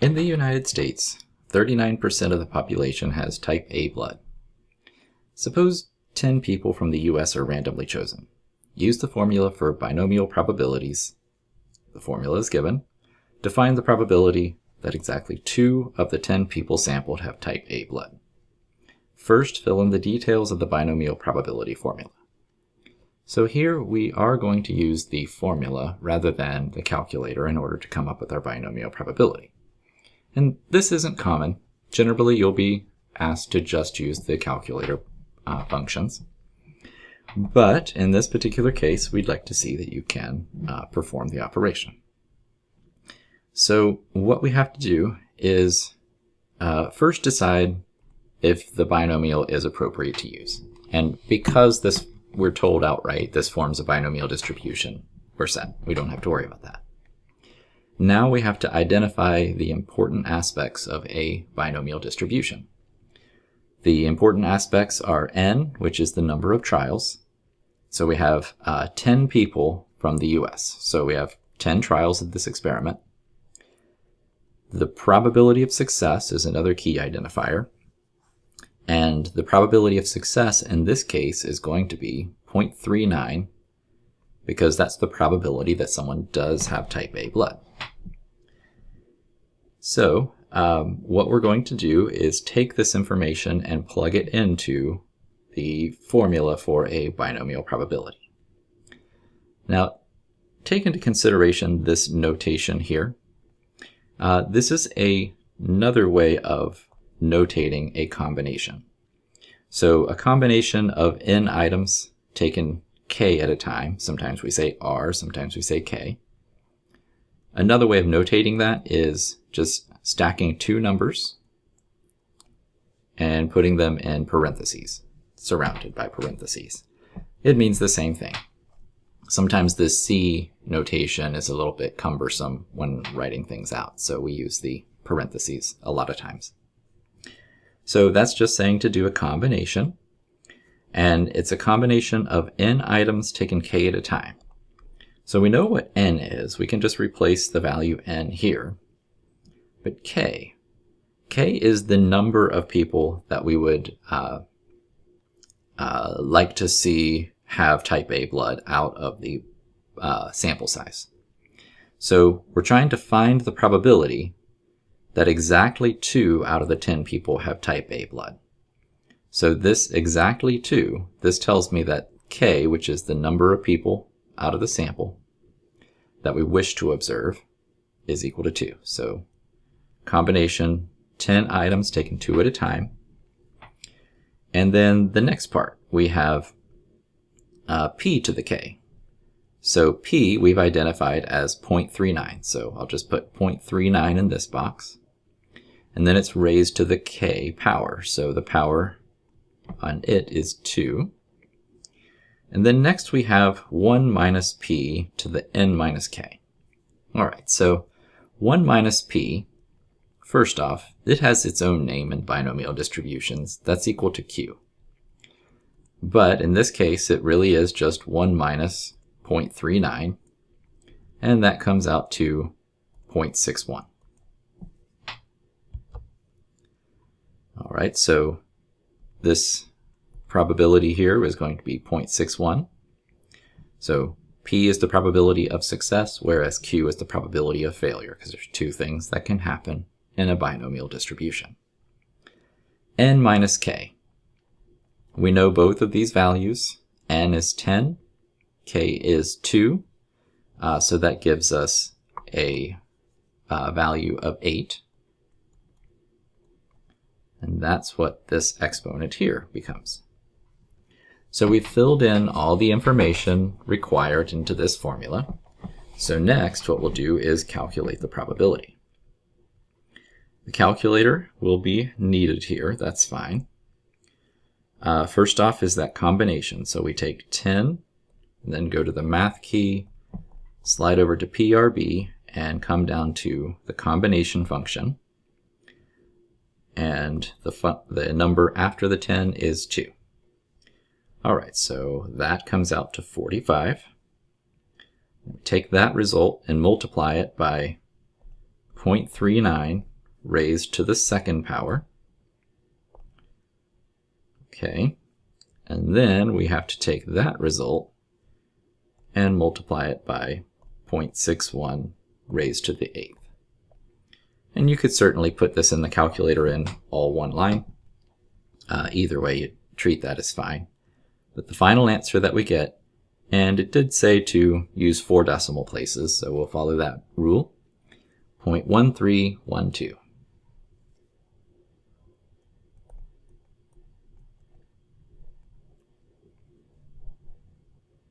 In the United States, 39% of the population has type A blood. Suppose 10 people from the US are randomly chosen. Use the formula for binomial probabilities. The formula is given. Define the probability that exactly 2 of the 10 people sampled have type A blood. First, fill in the details of the binomial probability formula. So here we are going to use the formula rather than the calculator in order to come up with our binomial probability. And this isn't common. Generally, you'll be asked to just use the calculator functions. But in this particular case, we'd like to see that you can perform the operation. So what we have to do is first decide if the binomial is appropriate to use. And because we're told outright this forms a binomial distribution, we're set. We don't have to worry about that. Now we have to identify the important aspects of a binomial distribution. The important aspects are n, which is the number of trials. So we have 10 people from the US. So we have 10 trials of this experiment. The probability of success is another key identifier. And the probability of success in this case is going to be 0.39 because that's the probability that someone does have type A blood. So what we're going to do is take this information and plug it into the formula for a binomial probability. Now, take into consideration this notation here. This is another way of notating a combination. So a combination of n items taken k at a time. Sometimes we say r, sometimes we say k. Another way of notating that is just stacking two numbers and putting them in parentheses, surrounded by parentheses. It means the same thing. Sometimes the C notation is a little bit cumbersome when writing things out, so we use the parentheses a lot of times. So that's just saying to do a combination, and it's a combination of n items taken k at a time. So we know what n is. We can just replace the value n here. But k is the number of people that we would like to see have type A blood out of the sample size. So we're trying to find the probability that exactly 2 out of the 10 people have type A blood. So this exactly 2, this tells me that k, which is the number of people out of the sample that we wish to observe, is equal to 2. So combination 10 items taken 2 at a time. And then the next part, we have p to the k. So p we've identified as 0.39. So I'll just put 0.39 in this box. And then it's raised to the k power. So the power on it is 2. And then next we have 1 minus p to the n minus k. All right, so 1 minus p, first off, it has its own name in binomial distributions. That's equal to q. But in this case, it really is just 1 minus 0.39, and that comes out to 0.61. All right, so this probability here is going to be 0.61. So p is the probability of success, whereas q is the probability of failure, because there's two things that can happen in a binomial distribution. N minus k. We know both of these values. N is 10, k is 2, so that gives us a value of 8. And that's what this exponent here becomes. So we've filled in all the information required into this formula. So next, what we'll do is calculate the probability. The calculator will be needed here, that's fine. First off is that combination. So we take 10, and then go to the math key, slide over to PRB, and come down to the combination function. And the number after the 10 is 2. All right, so that comes out to 45. Take that result and multiply it by 0.39 raised to the second power. Okay, and then we have to take that result and multiply it by 0.61 raised to the 8th. And you could certainly put this in the calculator in all one line. Either way, you treat that as fine. But the final answer that we get, and it did say to use 4 decimal places, so we'll follow that rule, 0.1312.